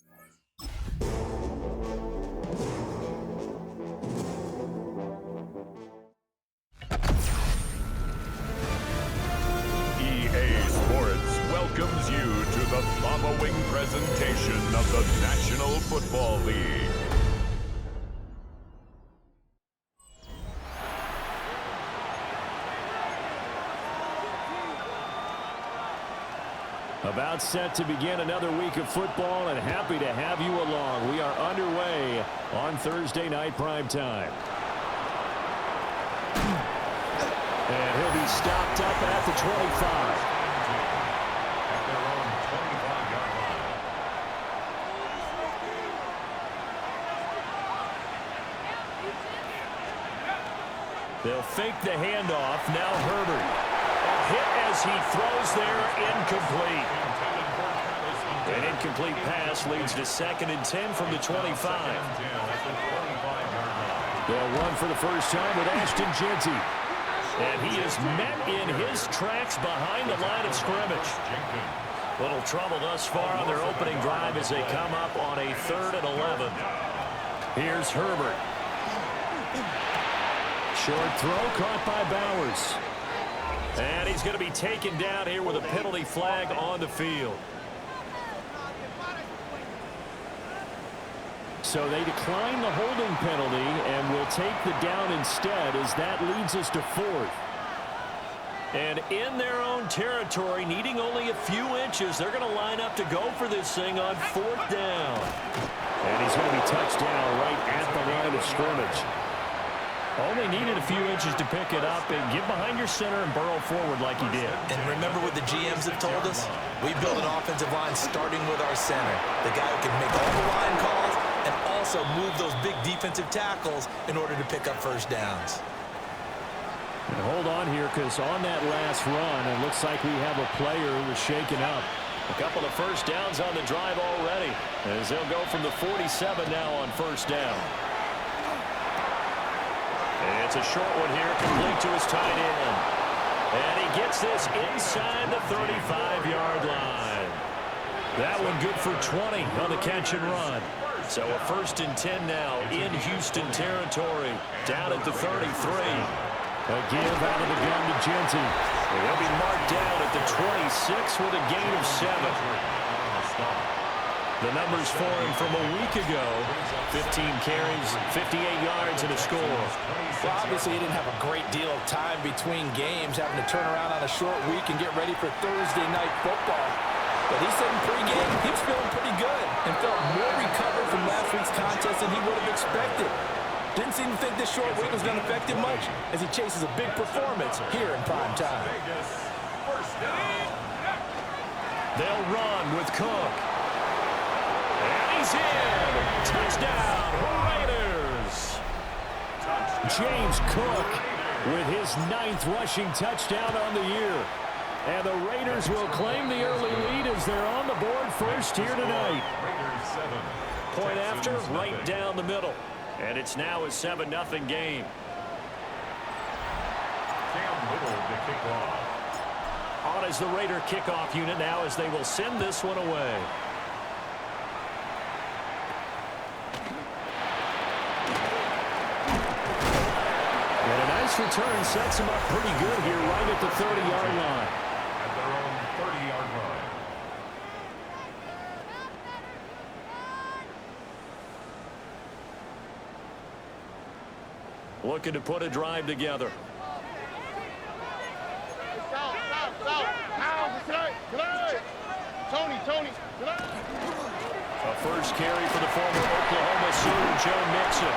EA Sports welcomes you to the following presentation of the National Football League. About set to begin another week of football, and happy to have you along. We are underway on Thursday night primetime. And he'll be stopped up at the 25. They'll fake the handoff. Now Herbert. Hit as he throws there, incomplete. An incomplete pass leads to 2nd and 10 from the 25. They'll run for the first time with Ashton Jeanty. And he is met in his tracks behind the line of scrimmage. Little trouble thus far on their opening drive as they come up on a 3rd and 11. Here's Herbert. Short throw caught by Bowers. And he's going to be taken down here with a penalty flag on the field. So they decline the holding penalty and will take the down instead, as that leads us to 4th. And in their own territory, needing only a few inches, they're going to line up to go for this thing on 4th down. And he's going to be touched down right at the line of scrimmage. Only needed a few inches to pick it up and get behind your center and burrow forward like he did. And remember what the GMs have told us? We build an offensive line starting with our center. The guy who can make all the line calls and also move those big defensive tackles in order to pick up first downs. And hold on here, because on that last run, it looks like we have a player who was shaken up. A couple of first downs on the drive already, as they'll go from the 47 now on first down. And it's a short one here, complete to his tight end. And he gets this inside the 35-yard line. That one good for 20 on the catch and run. So a 1st and 10 now in Houston territory, down at the 33. A give out of the gun to Jeanty. He'll be marked down at the 26 with a gain of 7. The numbers for him from a week ago: 15 carries, 58 yards, and a score. Well, obviously, he didn't have a great deal of time between games, having to turn around on a short week and get ready for Thursday night football. But he said in pregame he was feeling pretty good and felt more recovered from last week's contest than he would have expected. Didn't seem to think this short week was going to affect him much as he chases a big performance here in prime time. They'll run with Cook. And he's in. Touchdown, Raiders. James Cook with his 9th rushing touchdown on the year. And the Raiders will claim the early lead as they're on the board first here tonight. Point after, right down the middle. And it's now a 7-0 game. On as the Raider kickoff unit now, as they will send this one away. And a nice return sets him up pretty good here right at the 30-yard line. At their own 30-yard line. Looking to put a drive together. A first carry for the former Oklahoma Sooner, Joe Mixon.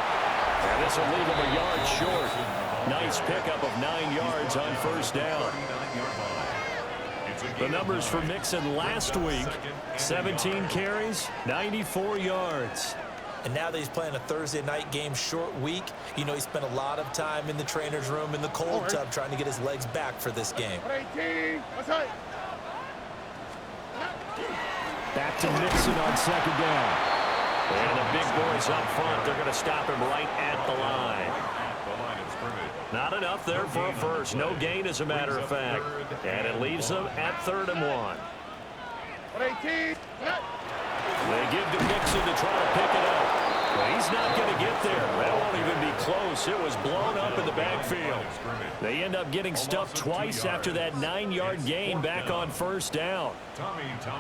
And this will leave him a yard short. Nice pickup of 9 yards on first down. The numbers for Mixon last week: 17 carries, 94 yards. And now that he's playing a Thursday night game short week, you know he spent a lot of time in the trainer's room in the cold tub trying to get his legs back for this game. Back to Mixon on second down. And the big boys up front, they're going to stop him right at the line. Not enough there for a first. No gain, as a matter of fact. And it leaves them at 3rd and 1. They give to Mixon. Houston to try to pick it up. Well, he's not going to get there. That won't even be close. It was blown up in the backfield. They end up getting stuffed twice after that 9-yard gain back on first down.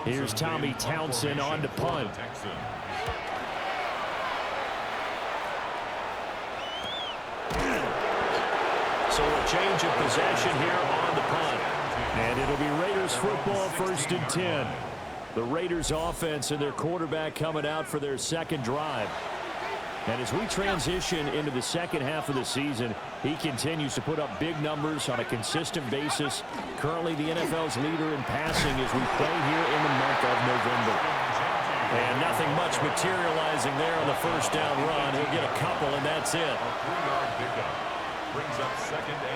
Here's Tommy Townsend on to punt. So a change of possession here on the punt. And it'll be Raiders football, 1st and 10. The Raiders offense and their quarterback coming out for their second drive. And as we transition into the second half of the season, he continues to put up big numbers on a consistent basis. Currently the NFL's leader in passing as we play here in the month of November. And nothing much materializing there on the first down run. He'll get a couple, and that's it.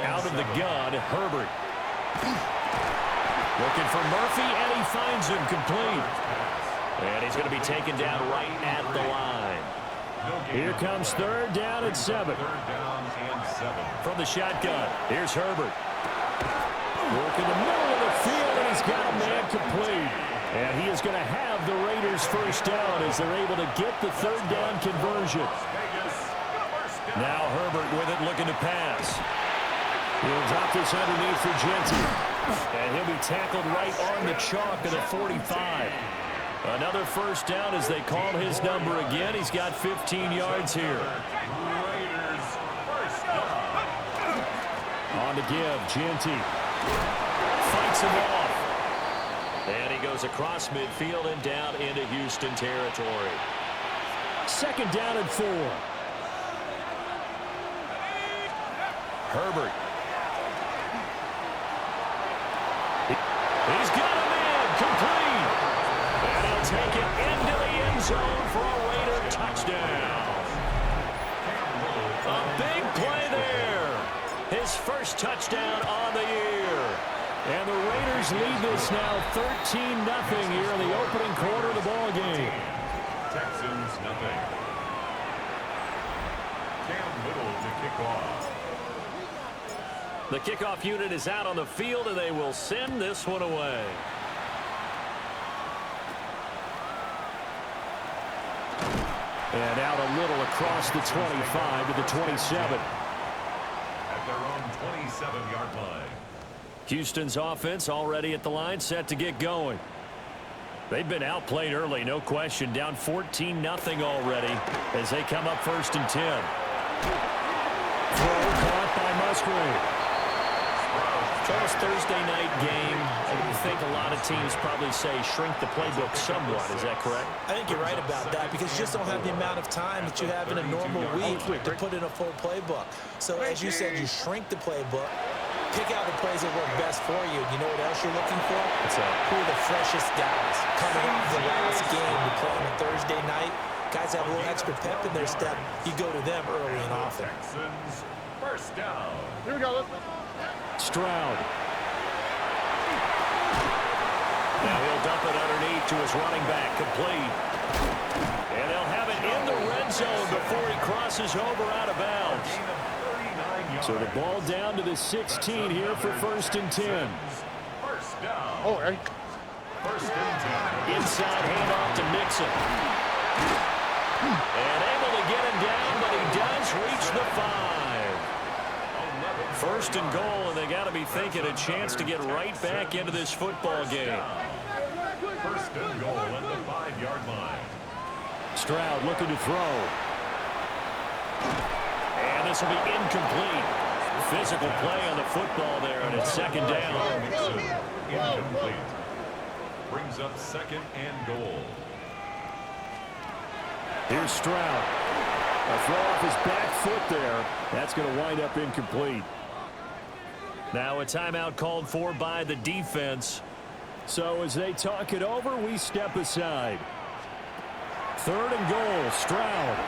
Out of the gun, Herbert. Looking for Murphy, and he finds him complete. And he's going to be taken down right at the line. Here comes 3rd down and 7. From the shotgun, here's Herbert. Working the middle of the field, and he's got a man complete. And he is going to have the Raiders first down as they're able to get the 3rd down conversion. Now Herbert with it, looking to pass. He'll drop this underneath for Genty. And he'll be tackled right on the chalk of the 45. Another first down as they call his number again. He's got 15 yards here. On to give, Genty. Fights him off. And he goes across midfield and down into Houston territory. 2nd down and 4. Herbert. He's got a man complete. And he'll take it into the end zone for a Raider touchdown. A big play there. His first touchdown on the year. And the Raiders lead this now 13-0 here in the opening quarter of the ball game. Texans nothing. Cam Little to kick off. The kickoff unit is out on the field, and they will send this one away. And out a little across the 25 to the 27. At their own 27-yard line. Houston's offense already at the line, set to get going. They've been outplayed early, no question. Down 14-0 already as they come up 1st and 10. Throw caught by Musgrave. Charles, Thursday night game, I think a lot of teams probably say shrink the playbook somewhat. Is that correct? I think you're right about that because you just don't have the amount of time that you have in a normal week to put in a full playbook. So as you said, you shrink the playbook, pick out the plays that work best for you. You know what else you're looking for? Who are the freshest guys coming off the last game to play on a Thursday night? Guys have a little extra pep in their step. You go to them early and often. Texans first down. Here we go. Stroud. Now he'll dump it underneath to his running back, complete. And they'll have it in the red zone before he crosses over out of bounds. So the ball down to the 16 here for 1st and 10. First down. Oh, hey. 1st and 10. Inside handoff to Mixon. And able to get him down, but he does reach the 5. 1st and goal, and they got to be thinking a chance to get right back into this football game. 1st and goal at the 5-yard line. Stroud looking to throw. And this will be incomplete. Physical play on the football there, and it's 2nd down. Incomplete. Brings up 2nd and goal. Here's Stroud. A throw off his back foot there. That's going to wind up incomplete. Now a timeout called for by the defense. So as they talk it over, we step aside. 3rd and goal, Stroud.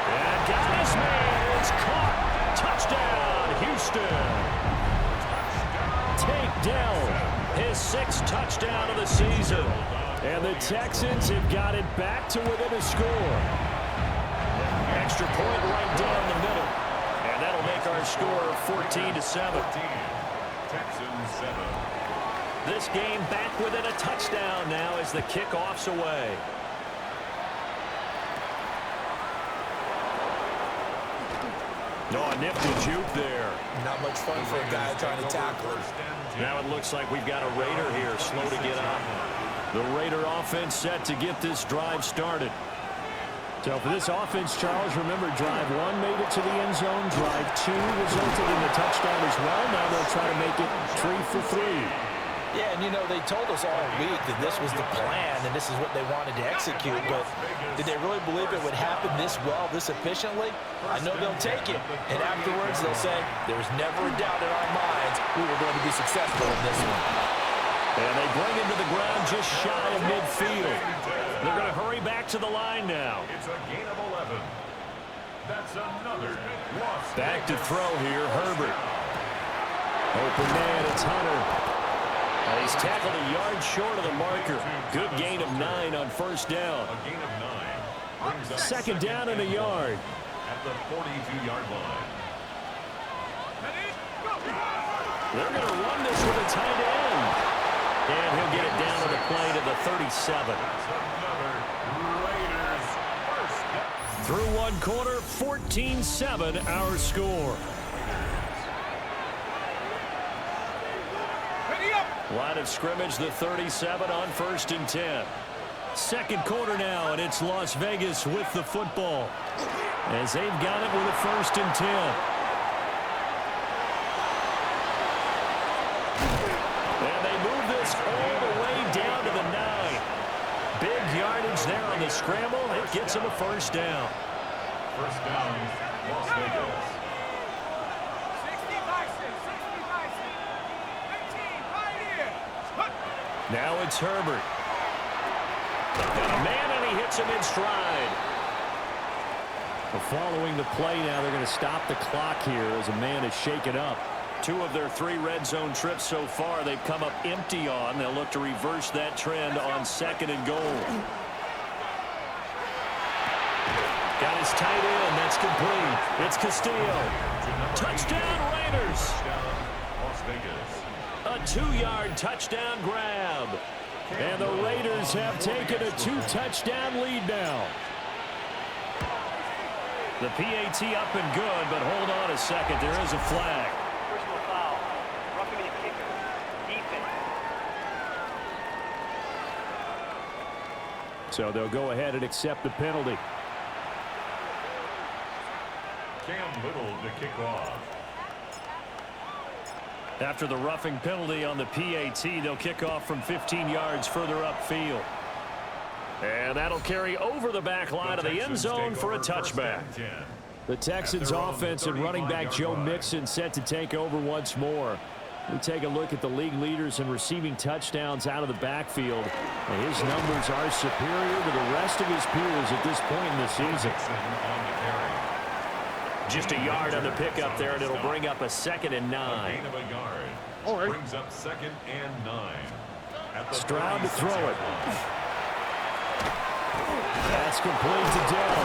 And got his man. It's caught. Touchdown, Houston. Tank Dell, his 6th touchdown of the season. And the Texans have got it back to within a score. Extra point right down the middle. And that'll make our score 14-7. Texans 7. This game back within a touchdown now as the kickoff's away. Oh, a nifty juke there. Not much fun for a guy trying to tackle him. Now it looks like we've got a Raider here, slow to get up. The Raider offense set to get this drive started. So for this offense, Charles, remember, drive 1 made it to the end zone. Drive 2 resulted in the touchdown as well. Now they'll try to make it 3 for 3. Yeah, and you know, they told us all week that this was the plan and this is what they wanted to execute, but did they really believe it would happen this well, this efficiently? I know they'll take it, and afterwards they'll say, there was never a doubt in our minds we were going to be successful in this one. And they bring him to the ground just shy of midfield. They're going to hurry back to the line now. It's a gain of 11. That's another loss. Back to throw here, Herbert. Open man, it's Hunter. And he's tackled a yard short of the marker. Good gain of 9 on first down. A gain of 9. Brings up Second down and a yard. At the 42-yard line. They're going to run this with a tight end. And he'll get it down to the play to the 37. That's another Raiders first down. Through one quarter, 14-7 our score. Line of scrimmage, the 37 on 1st and 10. Second quarter now, and it's Las Vegas with the football as they've got it with a 1st and 10. And they move this all the way down to the 9. Big yardage there on the scramble. It gets them a first down. First down, Las Vegas. Now it's Herbert. Got a man, and he hits him in stride. Following the play now, they're going to stop the clock here as a man is shaken up. 2 of their 3 red zone trips so far, they've come up empty on. They'll look to reverse that trend on 2nd and goal. Got his tight end. That's complete. It's Castillo. Touchdown, Raiders. Las Vegas. A 2-yard touchdown grab. And the Raiders have taken a 2-touchdown lead now. The PAT up and good, but hold on a second. There is a flag. Personal foul. Roughing the kicker. Defense. So they'll go ahead and accept the penalty. Cam Little to kick off. After the roughing penalty on the PAT, they'll kick off from 15 yards further upfield. And that'll carry over the back line of the end zone for a touchback. The Texans offense and running back Joe Mixon set to take over once more. We take a look at the league leaders in receiving touchdowns out of the backfield. And his numbers are superior to the rest of his peers at this point in the season. Just a yard on the pickup there, and it'll bring up a 2nd and 9. Gain of a yard. All right. Brings up 2nd and 9. At the Stroud to throw it. 36-yard That's complete to Dell.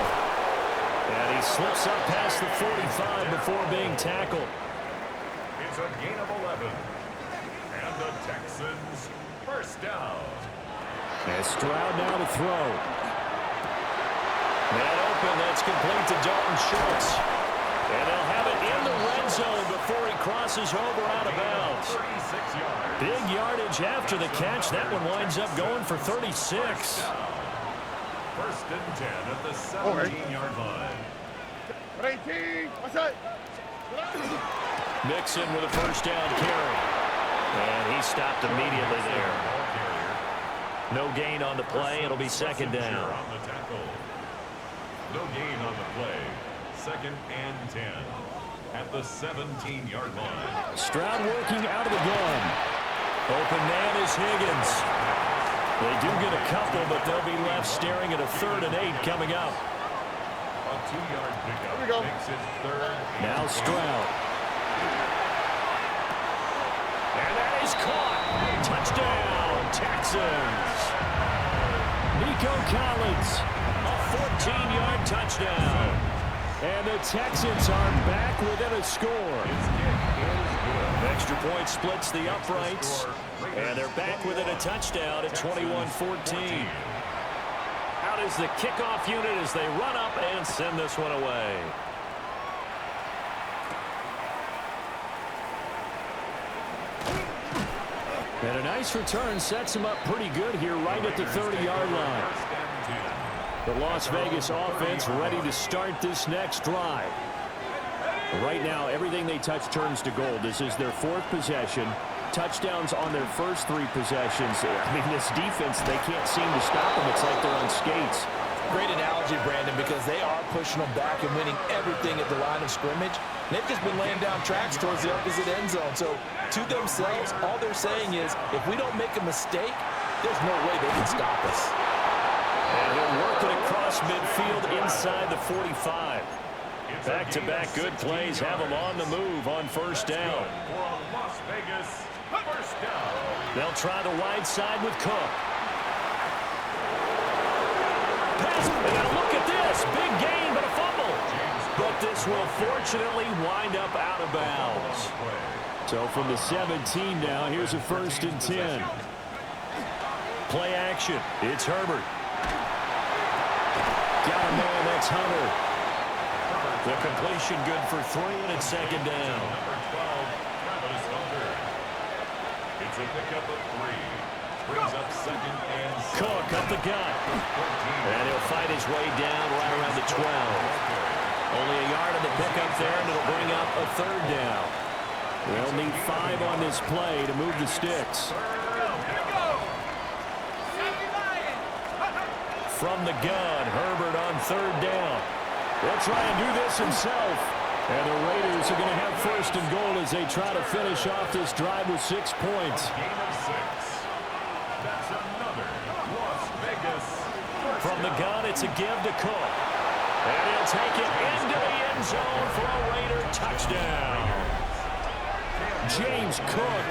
And he slips up past the 45 before being tackled. line. It's a gain of 11. And the Texans first down. And Stroud now to throw. Man open, that's complete to Dalton Schultz. And they'll have it in the red zone before he crosses over out of bounds. 36 yards. Big yardage after the catch. That one winds up going for 36. First and 10 at the 17-yard line. Mixon with a first down carry. And he stopped immediately there. Ball carrier. No gain on the play. It'll be 2nd down. On the tackle. No gain on the play. 2nd and 10 at the 17-yard line. Stroud working out of the gun. Open man is Higgins. They do get a couple, but they'll be left staring at a 3rd and 8 coming up. A 2-yard pickup makes it 3rd. Now Stroud. And that is caught. Touchdown, Texans. Nico Collins, a 14-yard touchdown. And the Texans are back within a score. His kick is good. Extra point splits the uprights. And they're back within a touchdown at 21-14. Out is the kickoff unit as they run up and send this one away. And a nice return sets him up pretty good here right at the 30-yard line. The Las Vegas offense ready to start this next drive. Right now, everything they touch turns to gold. This is their fourth possession. Touchdowns on their first three possessions. I mean, this defense, they can't seem to stop them. It's like they're on skates. Great analogy, Brandon, because they are pushing them back and winning everything at the line of scrimmage. They've just been laying down tracks towards the opposite end zone. So, to themselves, all they're saying is, if we don't make a mistake, there's no way they can stop us. And he'll work it across midfield inside the 45. Back-to-back good plays have them on the move on first down. They'll try the wide side with Cook. Pass, and now look at this. Big gain, but a fumble. But this will fortunately wind up out of bounds. So from the 17 now, here's a 1st and 10. Play action. It's Herbert. Got a man, that's Hunter. The completion good for 3, and it's 2nd down. It's a pickup of 3. Brings up 2nd and 7. Cook up the gut. And he'll fight his way down right around the 12. Only a yard on the pickup there, and it'll bring up a 3rd down. They'll need 5 on this play to move the sticks. From the gun, Herbert on 3rd down. They'll try and do this himself. And the Raiders are going to have 1st and goal as they try to finish off this drive with 6 points. Game of 6. That's another Las Vegas. From the gun, it's a give to Cook. And he'll take it into the end zone for a Raider touchdown. James Cook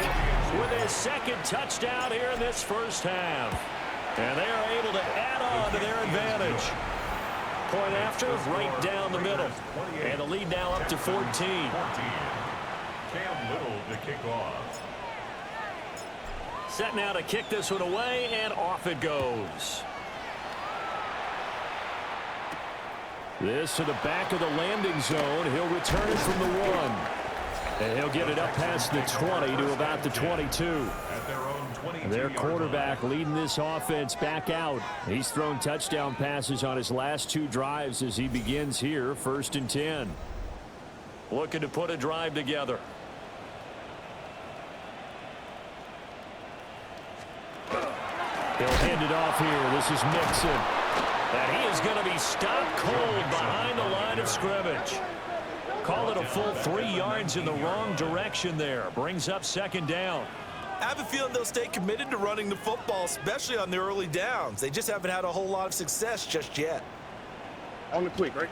with his 2nd touchdown here in this first half. And they are able to add on to their advantage. Point after, right down the middle. And the lead now up to 14. Cam Little to kick off. Set now to kick this one away, and off it goes. This to the back of the landing zone. He'll return it from the 1. And he'll get it up past the 20 to about the 22. Their quarterback leading this offense back out. He's thrown touchdown passes on his last 2 drives as he begins here, 1st and 10. Looking to put a drive together. He'll hand it off here. This is Mixon. And he is going to be stopped cold behind the line of scrimmage. Call it a full 3 yards in the wrong direction there. Brings up 2nd down. I have a feeling they'll stay committed to running the football, especially on the early downs. They just haven't had a whole lot of success just yet. On the quick, right?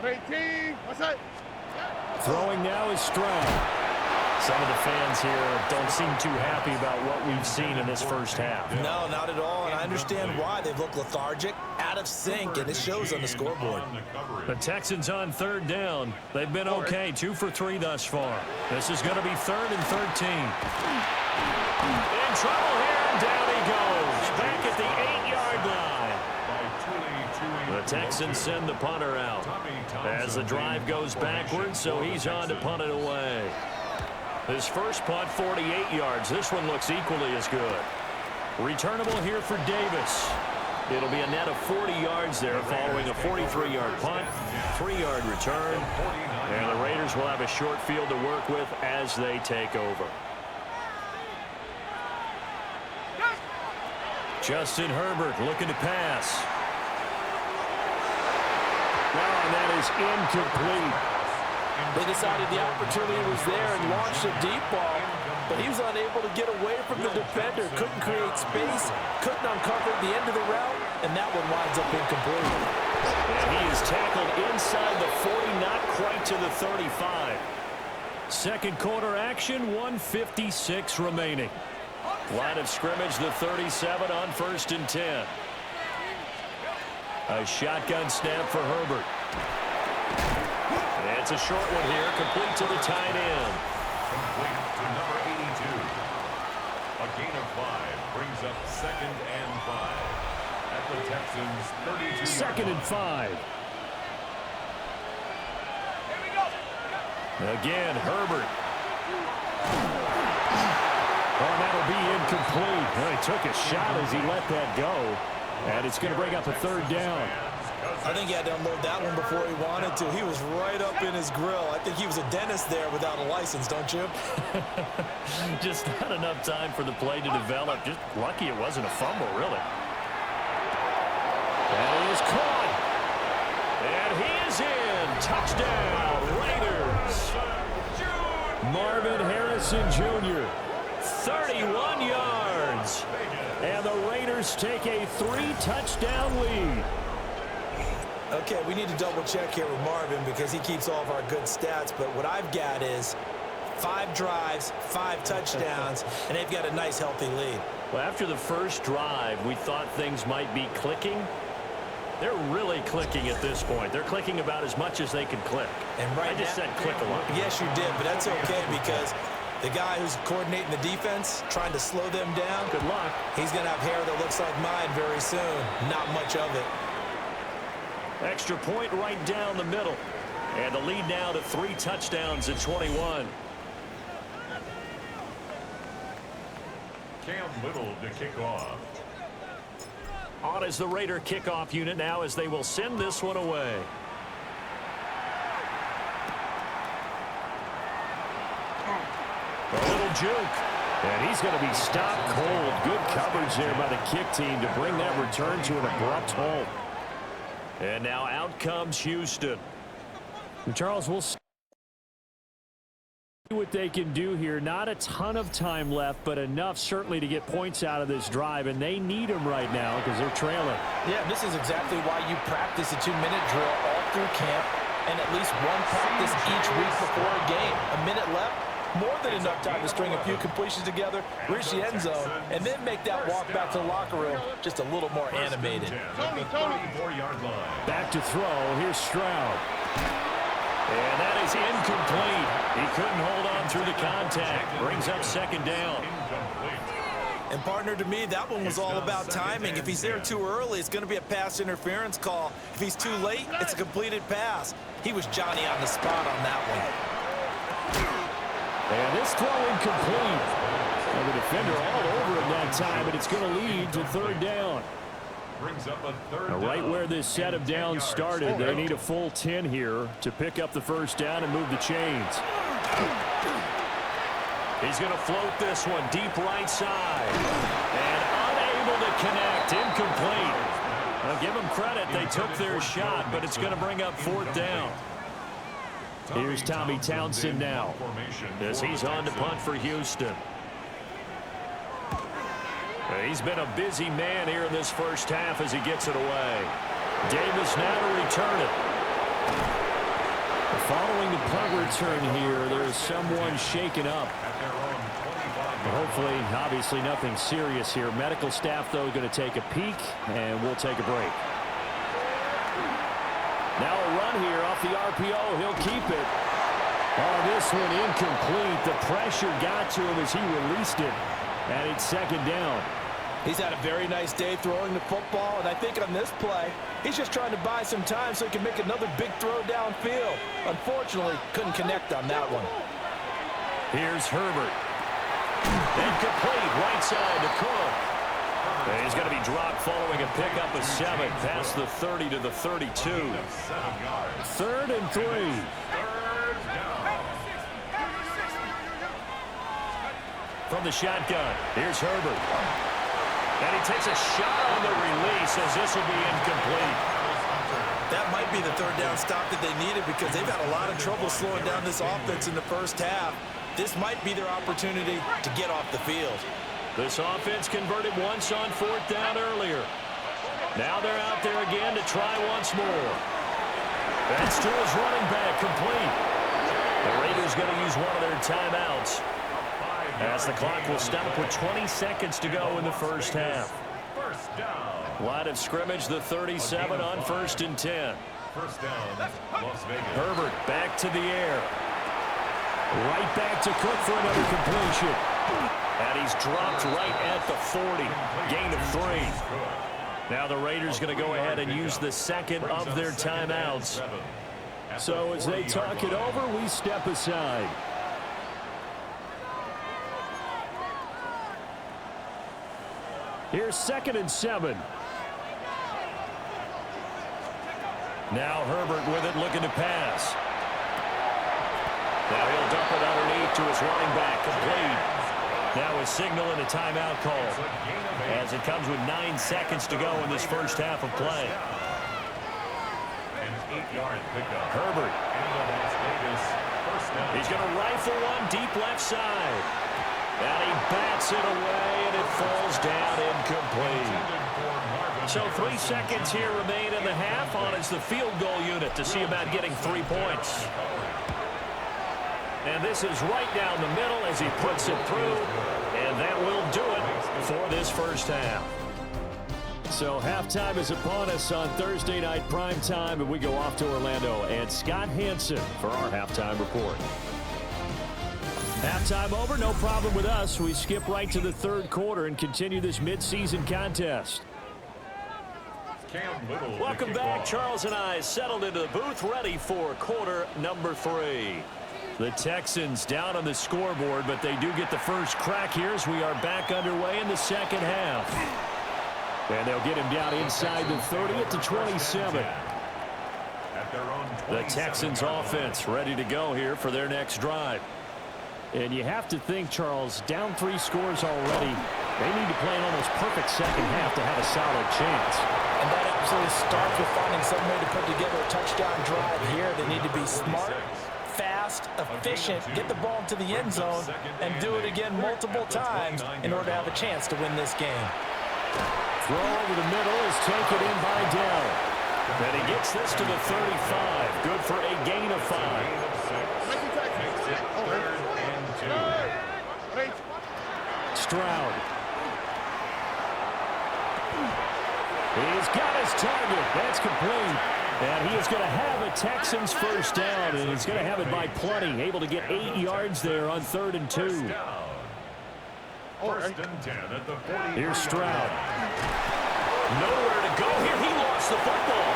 18. What's that? Throwing now is Stroud. Some of the fans here don't seem too happy about what we've seen in this first half. No, not at all, and I understand why. They've looked lethargic, out of sync, and it shows on the scoreboard. The Texans on 3rd down. They've been okay, 2 for 3 thus far. This is going to be 3rd and 13. In trouble here, and down he goes. Back at the 8-yard line. The Texans send the punter out as the drive goes backwards, so he's on to punt it away. His first punt, 48 yards. This one looks equally as good. Returnable here for Davis. It'll be a net of 40 yards there following a 43-yard punt, 3-yard return. And the Raiders will have a short field to work with as they take over. Justin Herbert looking to pass. Now, and that is incomplete. They decided the opportunity was there and launched a deep ball, but he was unable to get away from the defender. Couldn't create space, couldn't uncover the end of the route, and that one winds up incomplete. And he is tackled inside the 40, not quite to the 35. Second quarter action, 1:56 remaining. Line of scrimmage, the 37 on 1st and 10. A shotgun snap for Herbert. It's a short one here, complete to the tight end. Complete to number 82. A gain of 5 brings up 2nd and 5 at the Texans' 32. 2nd and 5. Again, Herbert. Oh, that'll be incomplete. Well, he took a shot as he let that go. And it's going to bring up a 3rd down. I think he had to unload that one before he wanted to. He was right up in his grill. I think he was a dentist there without a license, don't you? Just not enough time for the play to develop. Just lucky it wasn't a fumble, really. And he is caught. And he is in. Touchdown, Raiders. Marvin Harrison Jr., 31 yards. And the Raiders take a 3-touchdown lead. Okay, we need to double check here with Marvin because he keeps all of our good stats. But what I've got is 5 drives, 5 touchdowns, and they've got a nice, healthy lead. Well, after the first drive, we thought things might be clicking. They're really clicking at this point. They're clicking about as much as they can click. And right I just said click a lot. Yes, you did, but that's okay because the guy who's coordinating the defense, trying to slow them down, Good luck. he's going to have hair that looks like mine very soon. Not much of it. Extra point right down the middle. And the lead now to 3 touchdowns at 21. Cam Little to kick off. On is the Raider kickoff unit now as they will send this one away. A little juke. And he's going to be stopped cold. Good coverage there by the kick team to bring that return to an abrupt halt. And now out comes Houston. And Charles, we'll see what they can do here. Not a ton of time left, but enough certainly to get points out of this drive. And they need them right now because they're trailing. Yeah, this is exactly why you practice a 2-minute drill all through camp and at least one practice each week before a game. A minute left. More than enough time to string a few completions together, reach the end zone, and then make that walk back to the locker room just a little more animated. Back to throw. Here's Stroud. And that is incomplete. He couldn't hold on through the contact. Brings up 2nd down. And partner, to me, that one was all about timing. If he's there too early, it's going to be a pass interference call. If he's too late, it's a completed pass. He was Johnny on the spot on that one. And this throw incomplete. And the defender all over him that time, but it's going to lead to 3rd down. Brings up a 3rd down. Right where this set of downs started, they need a full 10 here to pick up the 1st down and move the chains. He's going to float this one deep right side. And unable to connect. Incomplete. Now give them credit. They took their shot, but it's going to bring up 4th down. Here's Tommy Townsend now as he's on to punt for Houston. He's been a busy man here in this first half as he gets it away. Davis now to return it. Following the punt return here, there's someone shaken up. Hopefully, obviously nothing serious here. Medical staff, though, going to take a peek, and we'll take a break. Now a run here off the RPO. He'll keep it. Oh, this one incomplete. The pressure got to him as he released it. And it's 2nd down. He's had a very nice day throwing the football, and I think on this play, he's just trying to buy some time so he can make another big throw downfield. Unfortunately, couldn't connect on that one. Here's Herbert. Incomplete, right side to Cook. And he's going to be dropped following a pickup of 7 past the 30 to the 32. 3rd and 3. From the shotgun, here's Herbert. And he takes a shot on the release as this will be incomplete. That might be the 3rd down stop that they needed because they've had a lot of trouble slowing down this offense in the first half. This might be their opportunity to get off the field. This offense converted once on 4th down earlier. Now they're out there again to try once more. That's to his running back, complete. The Raiders going to use one of their timeouts as the clock will stop with 20 seconds to go in the first half. Line of scrimmage, the 37 on 1st and 10. First down, Las Vegas. Herbert back to the air. Right back to Cook for another completion. And he's dropped right at the 40. Gain of 3. Now the Raiders going to go ahead and use the second of their timeouts. So as they talk it over, we step aside. Here's 2nd and 7. Now Herbert with it, looking to pass. Now he'll dump it underneath to his running back, complete. Now a signal and a timeout call as it comes with 9 seconds to go in this first half of play. Herbert. He's going to rifle one deep left side. And he bats it away, and it falls down incomplete. So 3 seconds here remain in the half. On is the field goal unit to see about getting 3 points. And this is right down the middle as he puts it through. And that will do it for this first half. So halftime is upon us on Thursday night prime time, and we go off to Orlando and Scott Hansen for our halftime report. Halftime over, no problem with us. We skip right to the third quarter and continue this midseason contest. Welcome back. Charles and I settled into the booth, ready for quarter number 3. The Texans down on the scoreboard, but they do get the first crack here as we are back underway in the second half. And they'll get him down inside the 30 at the 27. The Texans offense ready to go here for their next drive. And you have to think, Charles, down 3 scores already. They need to play an almost perfect second half to have a solid chance. And that absolutely starts with finding some way to put together a touchdown drive here. They need to be smart, fast, efficient, get the ball into the end zone, and do it again multiple times in order to have a chance to win this game. Throw over the middle is taken in by Dell. And he gets this to the 35. Good for a gain of 5. Stroud. He's got his target. That's complete. And he is going to have a Texans first down, and he's going to have it by plenty. Able to get 8 yards there on 3rd and 2. First and 10 at the 40. Here's Stroud. Nowhere to go here. He lost the football.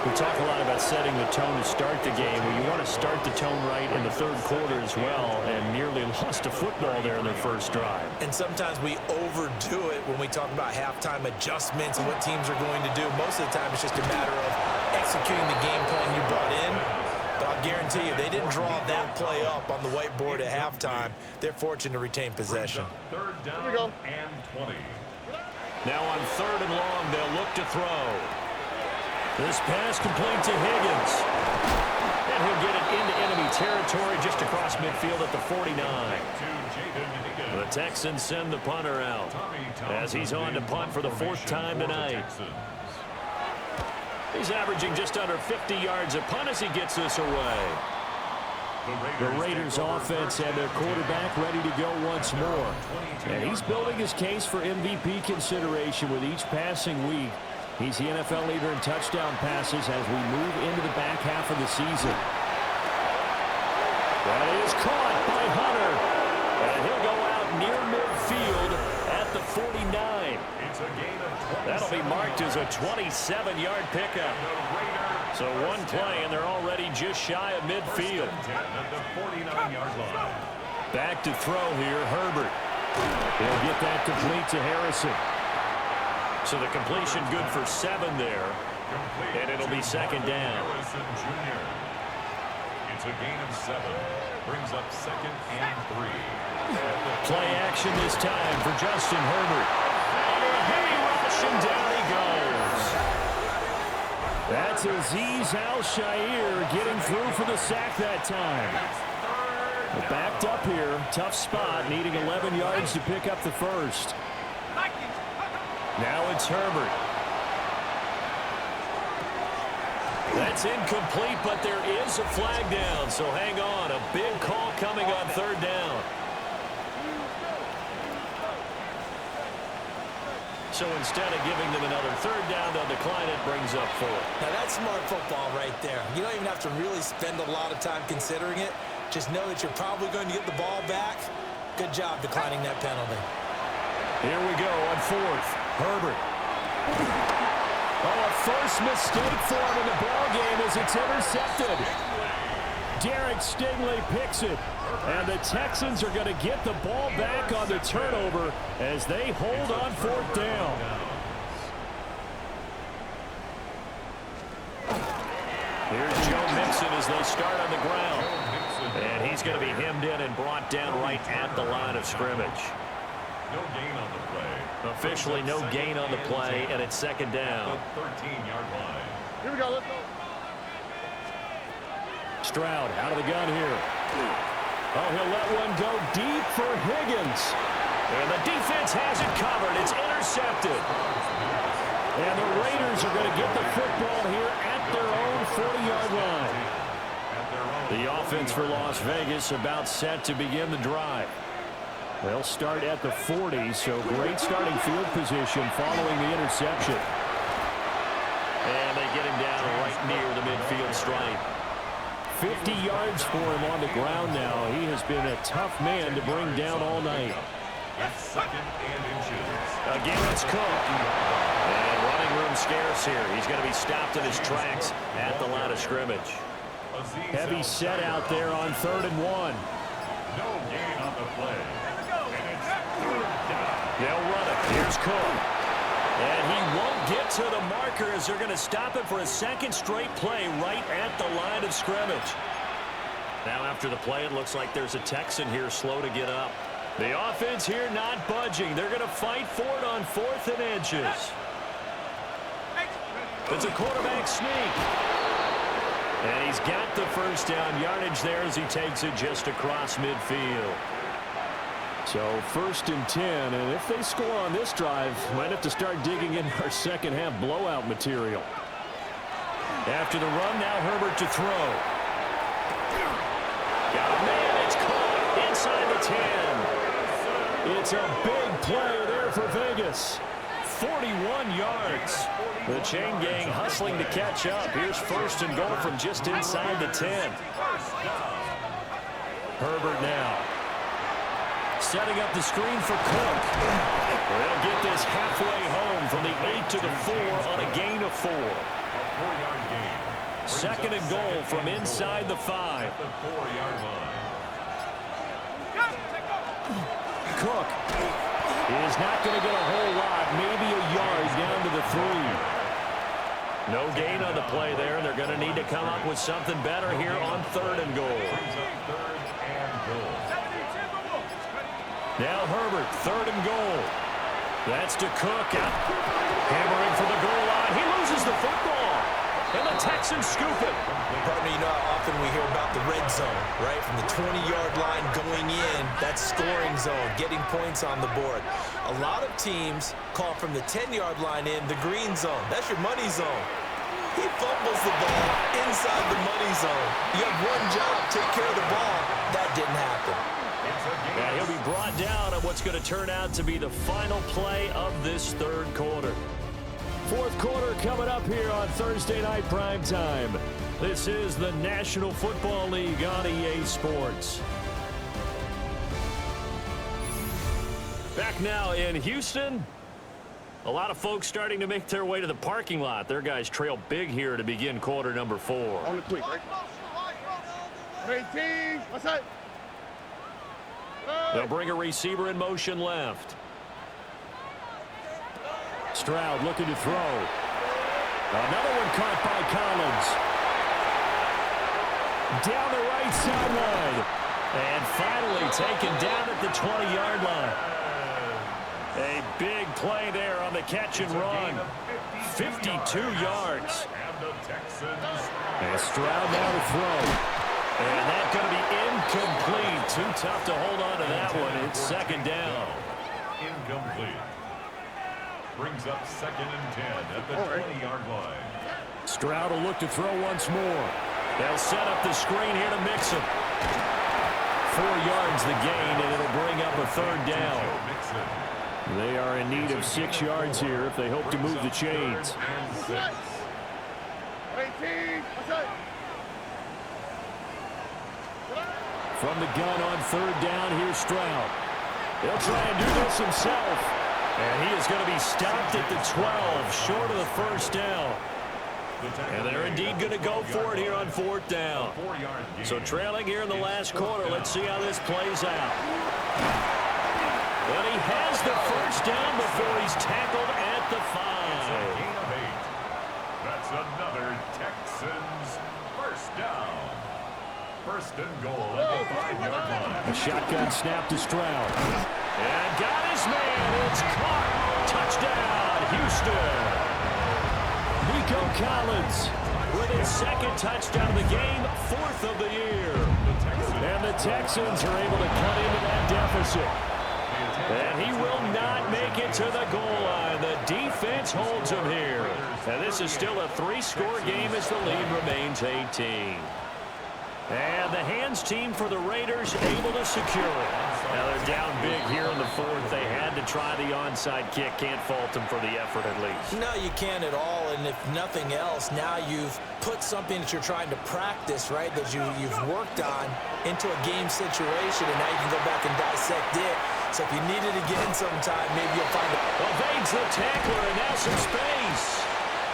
We talk a lot about setting the tone to start the game. Well, you want to start the tone right in the third quarter as well, and nearly lost a football there in their first drive. And sometimes we overdo it when we talk about halftime adjustments and what teams are going to do. Most of the time, it's just a matter of executing the game plan you brought in. But I'll guarantee you, they didn't draw that play up on the whiteboard at halftime. They're fortunate to retain possession. Third down and 20. Now on 3rd and long, they'll look to throw. This pass complete to Higgins. And he'll get it into enemy territory just across midfield at the 49. The Texans send the punter out as he's on to punt for the 4th time tonight. He's averaging just under 50 yards a punt as he gets this away. The Raiders offense and their quarterback ready to go once more. And he's building his case for MVP consideration with each passing week. He's the NFL leader in touchdown passes as we move into the back half of the season. That is caught by Hunter. And he'll go out near midfield at the 49. That'll be marked as a 27-yard pickup. So one play, and they're already just shy of midfield. Back to throw here, Herbert. He'll get that complete to Harrison. So the completion good for 7 there. And it'll be 2nd down. It's a gain of 7. Brings up 2nd and 3. Play action this time for Justin Herbert. Under a heavy rush, and down he goes. That's Azeez Al-Shaair getting through for the sack that time. Backed up here. Tough spot, needing 11 yards to pick up the first. Now it's Herbert. That's incomplete, but there is a flag down, so hang on. A big call coming on 3rd down. So instead of giving them another 3rd down, they'll decline it, brings up 4. Now that's smart football right there. You don't even have to really spend a lot of time considering it. Just know that you're probably going to get the ball back. Good job declining that penalty. Here we go on fourth. Herbert. Oh, a first mistake for him in the ball game as it's intercepted. Derek Stingley picks it. And the Texans are going to get the ball back on the turnover as they hold on fourth down. Here's Joe Mixon as they start on the ground. And he's going to be hemmed in and brought down right at the line of scrimmage. No gain on the play. Officially no gain on the play, and it's second down. The 13-yard line. Here we go, let's go. Stroud out of the gun here. Oh, he'll let one go deep for Higgins. And the defense has it covered. It's intercepted. And the Raiders are going to get the football here at their own 40-yard line. The offense for Las Vegas about set to begin the drive. They'll start at the 40, so great starting field position following the interception. And they get him down right near the midfield stripe. 50 yards for him on the ground now. He has been a tough man to bring down all night. Second and inches. Again, it's Cook. And running room scarce here. He's going to be stopped in his tracks at the line of scrimmage. Heavy set out there on 3rd and 1. No gain on the play. And it's 3rd down. They'll run it. Here's Cook. And he won't get to the marker as they're going to stop it for a second straight play right at the line of scrimmage. Now after the play, it looks like there's a Texan here slow to get up. The offense here not budging. They're going to fight for it on 4th and inches. It's a quarterback sneak. And he's got the first down yardage there as he takes it just across midfield. So 1st and 10, and if they score on this drive, might have to start digging in our second half blowout material. After the run, now Herbert to throw. Got a man, it's caught inside the 10. It's a big play there for Vegas. 41 yards. The chain gang hustling to catch up. Here's 1st and goal from just inside the 10. Herbert now. Setting up the screen for Cook. They'll get this halfway home from the 8 to the 4 on a gain of 4. 4-yard gain. 2nd and goal from inside the 5. The 4-yard line. Cook is not going to get a whole lot, maybe a yard down to the 3. No gain on the play there, and they're going to need to come up with something better here on 3rd and goal. Brings up 3rd and goal. Now Herbert, 3rd and goal. That's to Cook. Hammering for the goal line. He loses the football. And the Texans scoop it. Partner, you know how often we hear about the red zone, right? From the 20-yard line going in, that's scoring zone, getting points on the board. A lot of teams call from the 10-yard line in the green zone. That's your money zone. He fumbles the ball inside the money zone. You have one job, take care of the ball. That didn't happen. And he'll be brought down on what's going to turn out to be the final play of this 3rd quarter. 4th quarter coming up here on Thursday Night Primetime. This is the National Football League on EA Sports. Back now in Houston. A lot of folks starting to make their way to the parking lot. Their guys trail big here to begin quarter number 4. On the quick, right? 18, what's that? They'll bring a receiver in motion left. Stroud looking to throw. Another one caught by Collins. Down the right sideline. And finally taken down at the 20-yard line. A big play there on the catch and run. 52 yards. And Stroud now to throw. And that's going to be incomplete. Too tough to hold on to that one. It's 2nd down. Incomplete. Brings up 2nd and 10 at the 20-yard line. Stroud will look to throw once more. They'll set up the screen here to mix him. 4 yards the gain, and it'll bring up a 3rd down. They are in need of 6 yards here if they hope to move the chains. 18, what's that? From the gun on third down, here's Stroud. He'll try and do this himself. And he is going to be stopped at the 12, short of the first down. And they're indeed going to go for it here on fourth down. So trailing here in the last quarter. Let's see how this plays out. And he has the first down before he's tackled at the 5. Gain of 8. That's another Texans first down. First and goal at the 5-yard line. A shotgun snap to Stroud. And got his man. It's caught. Touchdown, Houston. Nico Collins with his second touchdown of the game, 4th of the year. And the Texans are able to cut into that deficit. And he will not make it to the goal line. The defense holds him here. And this is still a 3-score game as the lead remains 18. And the hands team for the Raiders able to secure it. Now they're down big here in the 4th. They had to try the onside kick. Can't fault them for the effort at least. No, you can't at all. And if nothing else, now you've put something that you're trying to practice, right, that you've worked on into a game situation, and now you can go back and dissect it. So if you needed to get in sometime, maybe you'll find it. Evades the tackler, and now some space.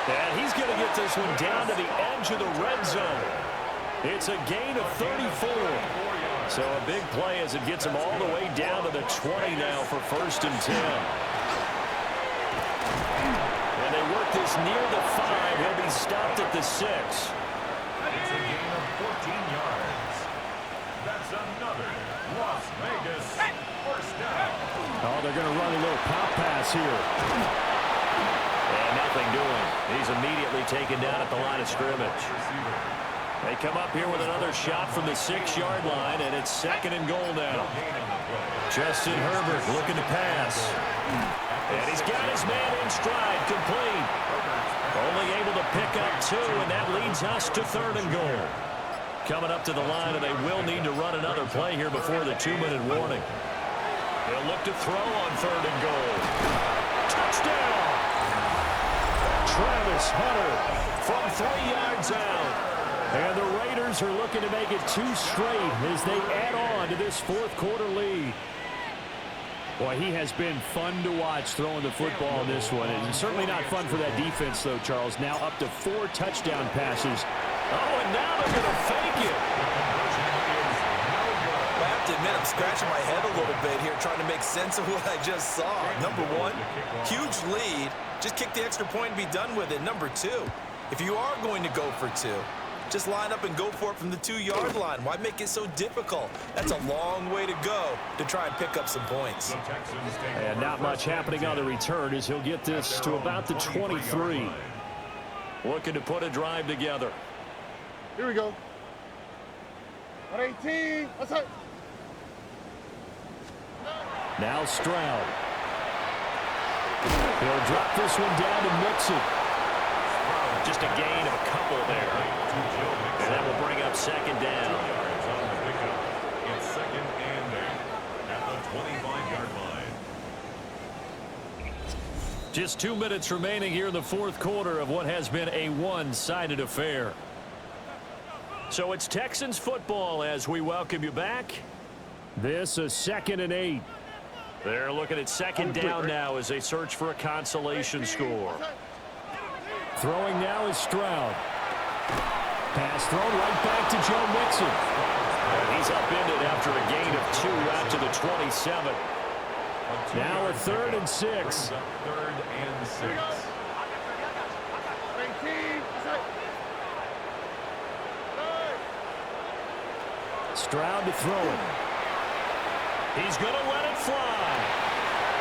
And he's going to get this one down to the edge of the red zone. It's a gain of 34. So a big play as it gets him all the way down to the 20 now for first and 10. And they work this near the 5. He'll be stopped at the 6. It's a gain of 14 yards. That's another Las Vegas first down. Oh, they're going to run a little pop pass here. And nothing doing. He's immediately taken down at the line of scrimmage. They come up here with another shot from the 6-yard line, and it's second and goal now. Justin Herbert looking to pass. And he's got his man in stride, complete. Only able to pick up 2, and that leads us to third and goal. Coming up to the line, and they will need to run another play here before the 2-minute warning. They'll look to throw on third and goal. Touchdown! Travis Hunter from 3 yards out. And the Raiders are looking to make it 2 straight as they add on to this 4th quarter lead. Boy, he has been fun to watch throwing the football in this one. It's certainly not fun for that defense, though, Charles. Now up to 4 touchdown passes. Oh, and now they're going to fake it. I have to admit, I'm scratching my head a little bit here trying to make sense of what I just saw. Number 1, huge lead. Just kick the extra point and be done with it. Number 2, if you are going to go for 2, just line up and go for it from the 2-yard line. Why make it so difficult? That's a long way to go to try and pick up some points. And not much happening on the return as he'll get this to about the 23. Looking to put a drive together. Here we go. 118. That's it. Now Stroud. He'll drop this one down to Mixon. Just a gain of a couple there. And that will bring up second down. It's second and 8 at the 25-yard line. Just 2 minutes remaining here in the 4th quarter of what has been a one-sided affair. So it's Texans football as we welcome you back. This is second and 8. They're looking at second down now as they search for a consolation score. Throwing now is Stroud. Pass thrown right back to Joe Mixon. And he's upended after a gain of 2 out to the 27. Now a 3rd and 6. 3rd and 6. Stroud to throw it. He's going to let it fly.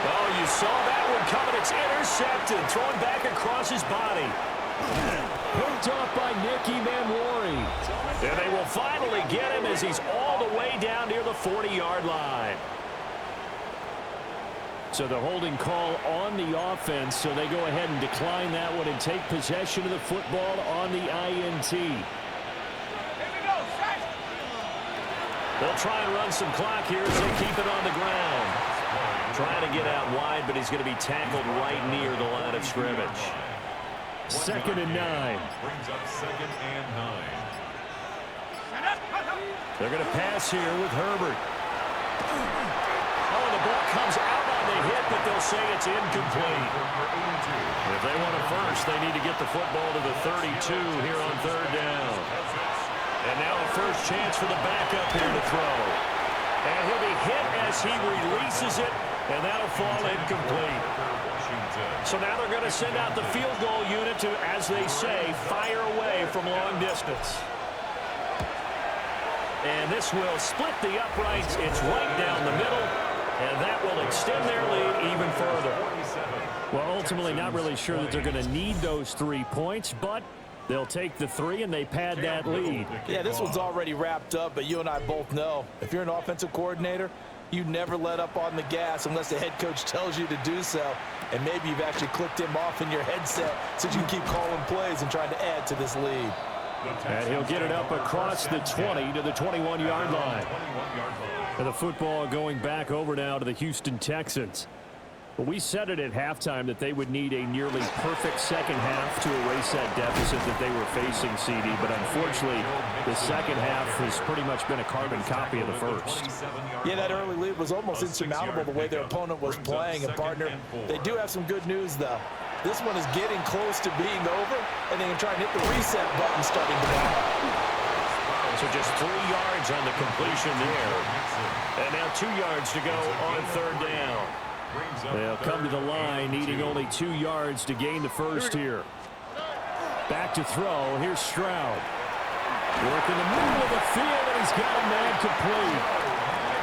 Oh, you saw that one coming. It's intercepted. Thrown back across his body. Picked off by Nicky Manwari. And they will finally get him as he's all the way down near the 40-yard line. So the holding call on the offense, so they go ahead and decline that one and take possession of the football on the INT. They'll try and run some clock here as they keep it on the ground. Trying to get out wide, but he's going to be tackled right near the line of scrimmage. Second and 9. Brings up second and 9. They're going to pass here with Herbert. Oh, and the ball comes out on the hit, but they'll say it's incomplete. If they want a first, they need to get the football to the 32 here on third down. And now a first chance for the backup here to throw. And he'll be hit as he releases it, and that'll fall incomplete. So now they're going to send out the field goal unit to, as they say, fire away from long distance. And this will split the uprights. It's right down the middle, and that will extend their lead even further. Well, ultimately not really sure that they're going to need those 3 points, but they'll take the 3 and they pad that lead. Yeah, this one's already wrapped up, but you and I both know if you're an offensive coordinator, you never let up on the gas unless the head coach tells you to do so. And maybe you've actually clicked him off in your headset so you can keep calling plays and trying to add to this lead. And he'll get it up across the 20 to the 21-yard line. And the football going back over now to the Houston Texans. But we said it at halftime that they would need a nearly perfect second half to erase that deficit that they were facing, CD. But unfortunately, the second half has pretty much been a carbon copy of the first. Yeah, that early lead was almost insurmountable the way their opponent was playing. And, partner, they do have some good news, though. This one is getting close to being over, and they can try and hit the reset button starting to now. So just 3 yards on the completion there. And now 2 yards to go on third down. They'll come to the line, needing only 2 yards to gain the first here. Back to throw. Here's Stroud. Work in the middle of the field, and he's got a man complete.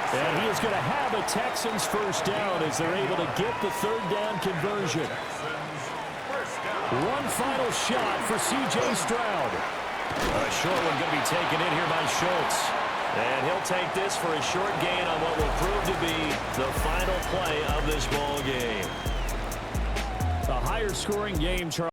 And he is going to have a Texans first down as they're able to get the third down conversion. One final shot for C.J. Stroud. A short one going to be taken in here by Schultz. And he'll take this for a short gain on what will prove to be the final play of this ball game. A higher scoring game, Charles.